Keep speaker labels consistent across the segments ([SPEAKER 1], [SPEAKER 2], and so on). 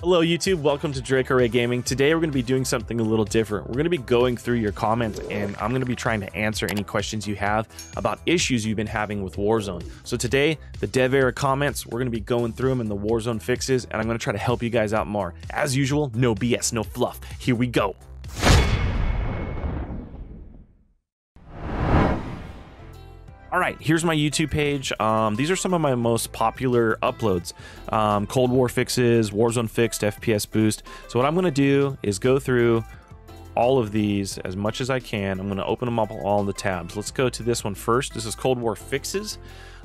[SPEAKER 1] Hello YouTube, welcome to Draco Ray Gaming. Today we're going to be doing something a little different. We're going to be going through your comments and I'm going to be trying to answer any questions you have about issues you've been having with Warzone. So today, the dev era comments, we're going to be going through them and the Warzone fixes, and I'm going to try to help you guys out more. As usual, no BS, no fluff. Here we go. All right, here's my YouTube page. These are some of my most popular uploads. Cold War fixes, Warzone fixed, FPS Boost. So what I'm gonna do is go through all of these as much as I can. I'm gonna open them up all the tabs. Let's go to this one first. This is Cold War fixes.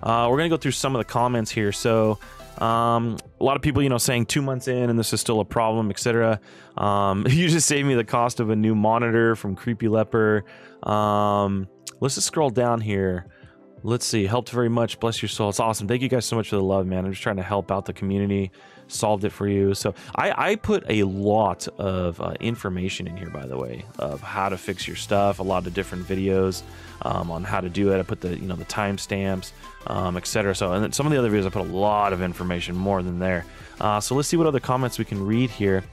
[SPEAKER 1] We're gonna go through some of the comments here. So a lot of people, saying 2 months in and this is still a problem, etc. You just saved me the cost of a new monitor from Creepy Leper. Let's just scroll down here. Let's see, helped very much, bless your soul. It's awesome. Thank you guys so much for the love, man. I'm just trying to help out the community, solved it for you. So I put a lot of information in here, by the way, of how to fix your stuff, a lot of different videos on how to do it. I put the the timestamps, etc. So, and then some of the other videos I put a lot of information, more than there. So let's see what other comments we can read here.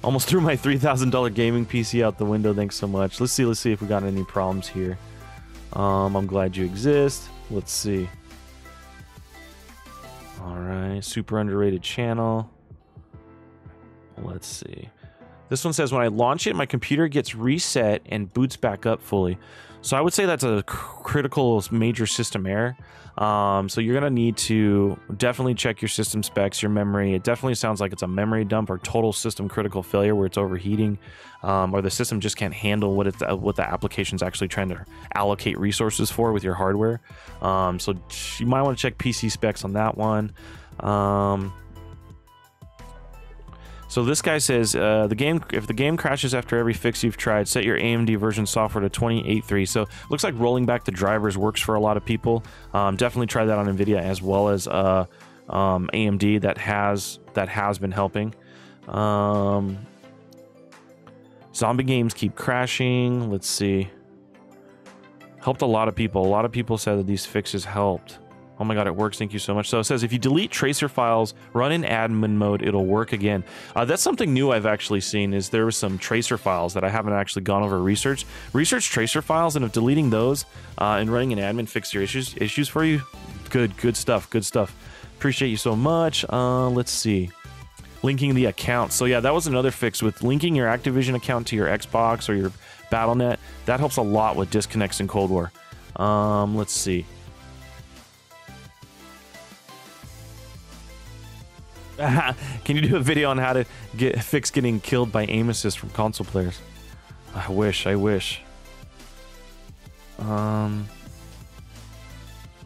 [SPEAKER 1] Almost threw my $3,000 gaming PC out the window. Thanks so much. Let's see if we got any problems here. I'm glad you exist. Let's see. All right, super underrated channel. Let's see. This one says, when I launch it, my computer gets reset and boots back up fully. So I would say that's a critical major system error. So you're gonna need to definitely check your system specs, your memory. It definitely sounds like it's a memory dump or total system critical failure where it's overheating, or the system just can't handle what the application's actually trying to allocate resources for with your hardware. So you might want to check PC specs on that one. So this guy says, if the game crashes after every fix you've tried, set your AMD version software to 2083. So looks like rolling back the drivers works for a lot of people. Definitely try that on NVIDIA as well as AMD. That has been helping. Zombie games keep crashing. Let's see. Helped a lot of people. A lot of people said that these fixes helped. Oh my god, it works. Thank you so much. So it says, if you delete tracer files, run in admin mode, it'll work again. That's something new I've actually seen, is there was some tracer files that I haven't actually gone over research tracer files, and if deleting those and running an admin fix your issues for you, good stuff. Appreciate you so much. Let's see. Linking the account. So yeah, that was another fix with linking your Activision account to your Xbox or your Battle.net. That helps a lot with disconnects in Cold War. Let's see. Can you do a video on how to fix getting killed by aim assist from console players? I wish.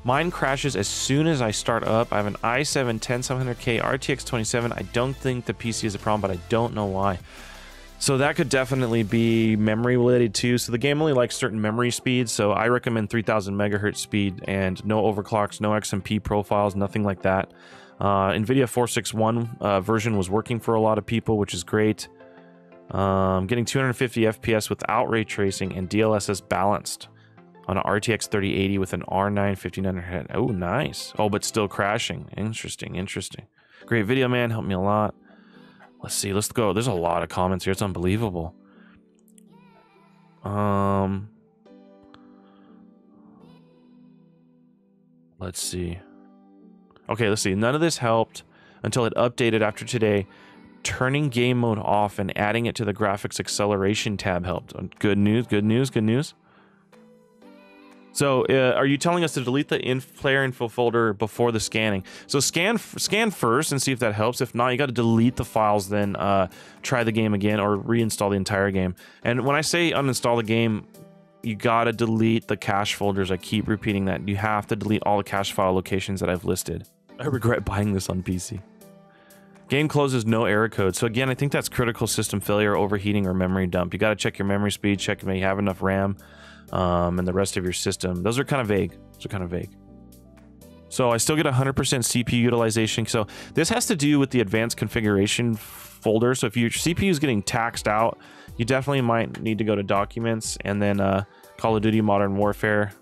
[SPEAKER 1] Mine crashes as soon as I start up. I have an i7 10700K RTX 27. I don't think the PC is a problem, but I don't know why. So that could definitely be memory related too. So the game only likes certain memory speeds, so I recommend 3000 megahertz speed and no overclocks, no XMP profiles, nothing like that. NVIDIA 461 version was working for a lot of people, which is great. Getting 250 FPS without ray tracing and DLSS balanced on an RTX 3080 with an R9 5900. Oh, nice. Oh, but still crashing. Interesting. Great video, man. Helped me a lot. Let's see. Let's go. There's a lot of comments here. It's unbelievable. Let's see. Okay, let's see. None of this helped until it updated after today. Turning game mode off and adding it to the graphics acceleration tab helped. Good news. So, are you telling us to delete the player info folder before the scanning? So scan first and see if that helps. If not, you got to delete the files, then try the game again or reinstall the entire game. And when I say uninstall the game, you gotta delete the cache folders. I keep repeating that. You have to delete all the cache file locations that I've listed. I regret buying this on PC. Game closes, no error code. So again, I think that's critical system failure, overheating, or memory dump. You gotta check your memory speed, check if you have enough RAM, and the rest of your system. Those are kind of vague. So I still get 100% CPU utilization. So this has to do with the advanced configuration folder. So if your CPU is getting taxed out, you definitely might need to go to documents and then Call of Duty Modern Warfare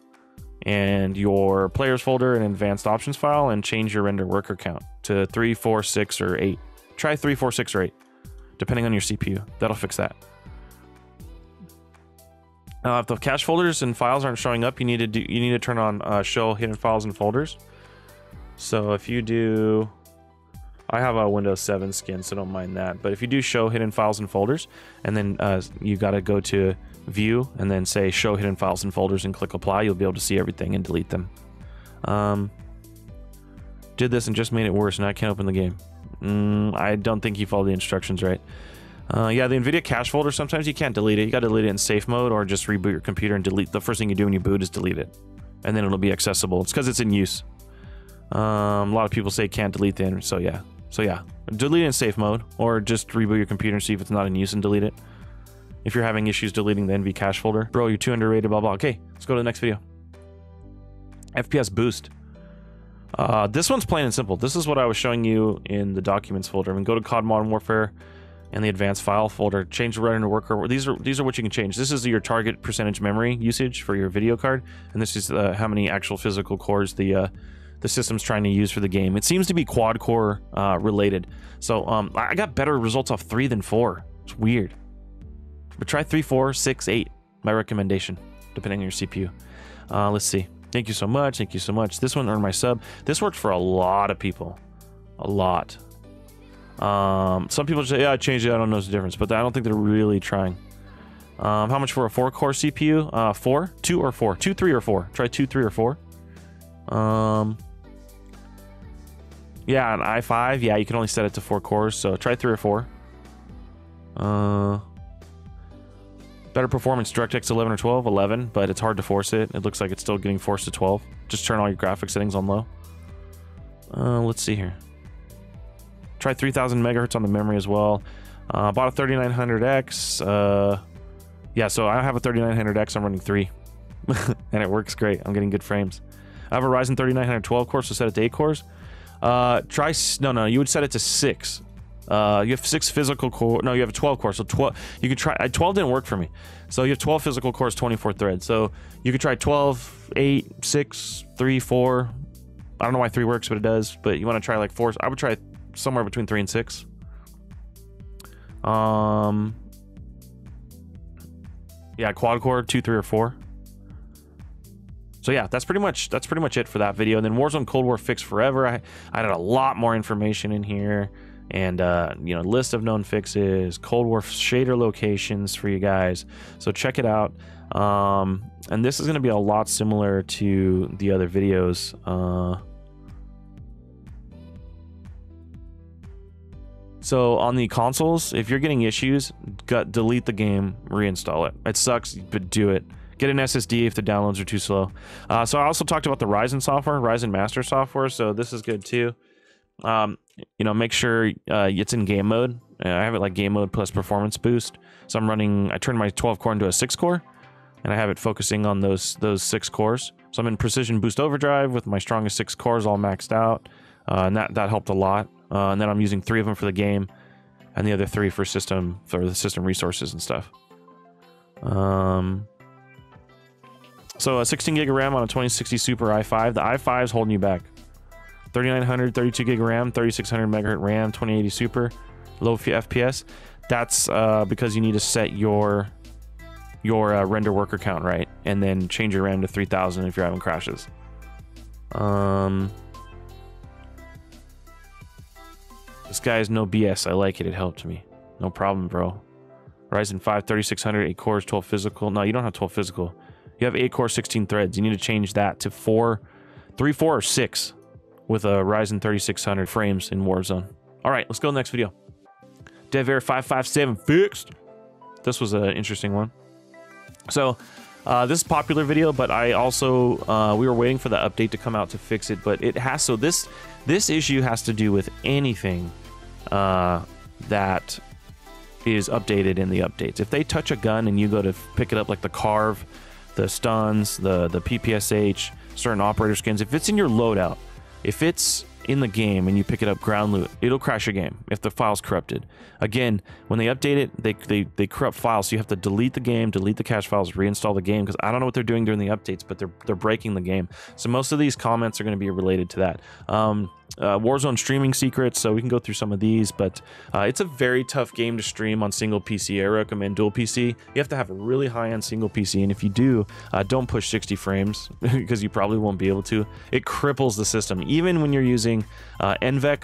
[SPEAKER 1] and your players folder and advanced options file and change your render worker count to 3, 4, 6, or 8. Try 3, 4, 6, or 8, depending on your CPU. That'll fix that. If the cache folders and files aren't showing up, you need to turn on show hidden files and folders. So if you do, I have a Windows 7 skin, so don't mind that. But if you do show hidden files and folders, and then you got to go to view and then say show hidden files and folders and click apply, you'll be able to see everything and delete them. Did this and just made it worse, and I can't open the game. I don't think you followed the instructions right. Yeah, the NVIDIA cache folder, sometimes you can't delete it. You got to delete it in safe mode or just reboot your computer and delete. The first thing you do when you boot is delete it, and then it'll be accessible. It's because it's in use. A lot of people say can't delete the so yeah, delete it in safe mode or just reboot your computer and see if it's not in use and delete it. If you're having issues deleting the NV cache folder, bro, you're too underrated, blah blah. Okay, let's go to the next video. FPS Boost. This one's plain and simple. This is what I was showing you in the documents folder. I mean, go to COD Modern Warfare and the advanced file folder, change the runner worker. These are what you can change. This is your target percentage memory usage for your video card, and this is how many actual physical cores the system's trying to use for the game. It seems to be quad core related. So I got better results off 3 than 4. It's weird. But try 3, 4, 6, 8. My recommendation, depending on your CPU. Let's see. Thank you so much. Thank you so much. This one earned my sub. This worked for a lot of people. A lot. Some people say, yeah, I changed it. I don't know the difference, but I don't think they're really trying. How much for a 4-core CPU? 4, 2, or 4? 2, 3, or 4? Try 2, 3, or 4. Yeah, an i5. Yeah, you can only set it to 4 cores, so try 3 or 4. Better performance, DirectX 11 or 12? 11, but it's hard to force it. It looks like it's still getting forced to 12. Just turn all your graphics settings on low. Let's see here. Try 3000 megahertz on the memory as well. Bought a 3900X. Yeah, so I have a 3900X. I'm running 3. And it works great. I'm getting good frames. I have a Ryzen 3912 core, so set it to 8 cores. No, you would set it to 6. You have 6 physical core. No, you have a 12 core. So 12. You could try. 12 didn't work for me. So you have 12 physical cores, 24 threads. So you could try 12, 8, 6, 3, 4. I don't know why 3 works, but it does. But you want to try like 4. I would try somewhere between 3 and 6. Yeah, quad core 2, 3, or 4. So yeah, that's pretty much it for that video. And then Warzone Cold War Fix Forever. I added a lot more information in here. And you know, list of known fixes, Cold War shader locations for you guys. So check it out. And this is going to be a lot similar to the other videos. So on the consoles, if you're getting issues, delete the game, reinstall it. It sucks, but do it. Get an SSD if the downloads are too slow. So I also talked about the Ryzen software, Ryzen Master software. So this is good too. You know, make sure it's in game mode. I have it like game mode plus performance boost. So I turned my 12 core into a 6 core, and I have it focusing on those 6 cores. So I'm in precision boost overdrive with my strongest 6 cores all maxed out, and that helped a lot. And then I'm using 3 of them for the game, and the other 3 for the system resources and stuff. So a 16 gig of RAM on a 2060 Super i5. The i5 is holding you back. 3900, 32 gig of RAM, 3600 megahertz RAM, 2080 Super, low FPS. That's because you need to set your render worker count right, and then change your RAM to 3000 if you're having crashes. This guy is no BS. I like it. It helped me. No problem, bro. Ryzen 5 3600, 8 cores, 12 physical. No, you don't have 12 physical. You have 8 cores, 16 threads. You need to change that to 3, 4, or 6 with a Ryzen 3600 frames in Warzone. All right, let's go to the next video. DevAir 557 fixed. This was an interesting one. So this is a popular video, but I also we were waiting for the update to come out to fix it. But it has, so this issue has to do with anything that is updated in the updates. If they touch a gun and you go to pick it up, like the carve, the stuns, the PPSH, certain operator skins, if it's in your loadout, if it's in the game and you pick it up ground loot, it'll crash your game if the file's corrupted. Again, when they update it, they corrupt files, so you have to delete the game, delete the cache files, reinstall the game, because I don't know what they're doing during the updates, but they're breaking the game. So most of these comments are going to be related to that. Warzone streaming secrets, so we can go through some of these, but it's a very tough game to stream on single PC. I recommend dual PC. You have to have a really high-end single PC, and if you do, don't push 60 frames because you probably won't be able to. It cripples the system. Even when you're using NVEC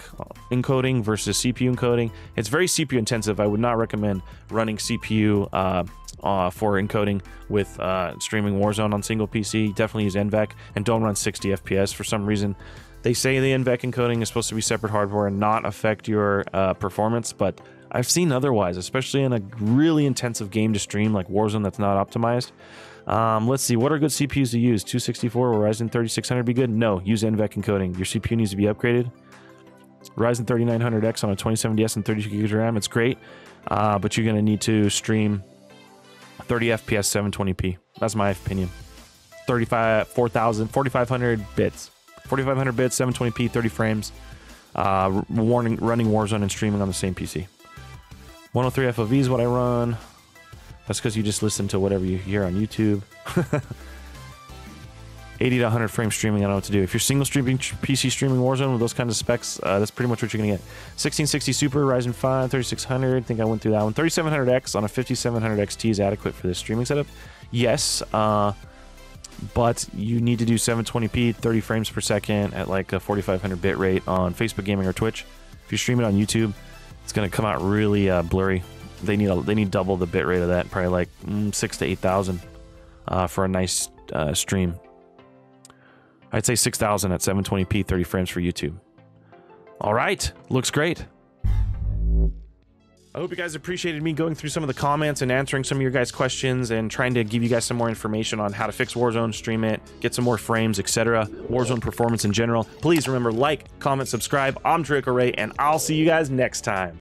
[SPEAKER 1] encoding versus CPU encoding, it's very CPU intensive. I would not recommend running CPU for encoding with streaming Warzone on single PC. Definitely use NVEC and don't run 60 FPS. For some reason, they say the NVEC encoding is supposed to be separate hardware and not affect your performance, but I've seen otherwise, especially in a really intensive game to stream like Warzone that's not optimized. Let's see, what are good CPUs to use? 264 or Ryzen 3600 be good? No, use NVEC encoding. Your CPU needs to be upgraded. Ryzen 3900X on a 2070S and 32 gigs of RAM, it's great, but you're going to need to stream 30 FPS 720p. That's my opinion. 4500 bits. 4500 bits, 720p, 30 frames, running Warzone and streaming on the same PC. 103 FOV is what I run. That's because you just listen to whatever you hear on YouTube. 80 to 100 frame streaming, I don't know what to do. If you're single streaming PC streaming Warzone with those kinds of specs, that's pretty much what you're gonna get. 1660 Super, Ryzen 5, 3600, I think I went through that one. 3700X on a 5700 XT is adequate for this streaming setup. Yes, but you need to do 720p, 30 frames per second at like a 4500 bit rate on Facebook Gaming or Twitch. If you stream it on YouTube, it's gonna come out really blurry. They need double the bit rate of that, probably like 6,000 to 8,000 for a nice stream. I'd say 6,000 at 720p, 30 frames for YouTube. All right, looks great. I hope you guys appreciated me going through some of the comments and answering some of your guys' questions and trying to give you guys some more information on how to fix Warzone, stream it, get some more frames, etc. Warzone performance in general. Please remember, like, comment, subscribe. I'm Draco Ray, and I'll see you guys next time.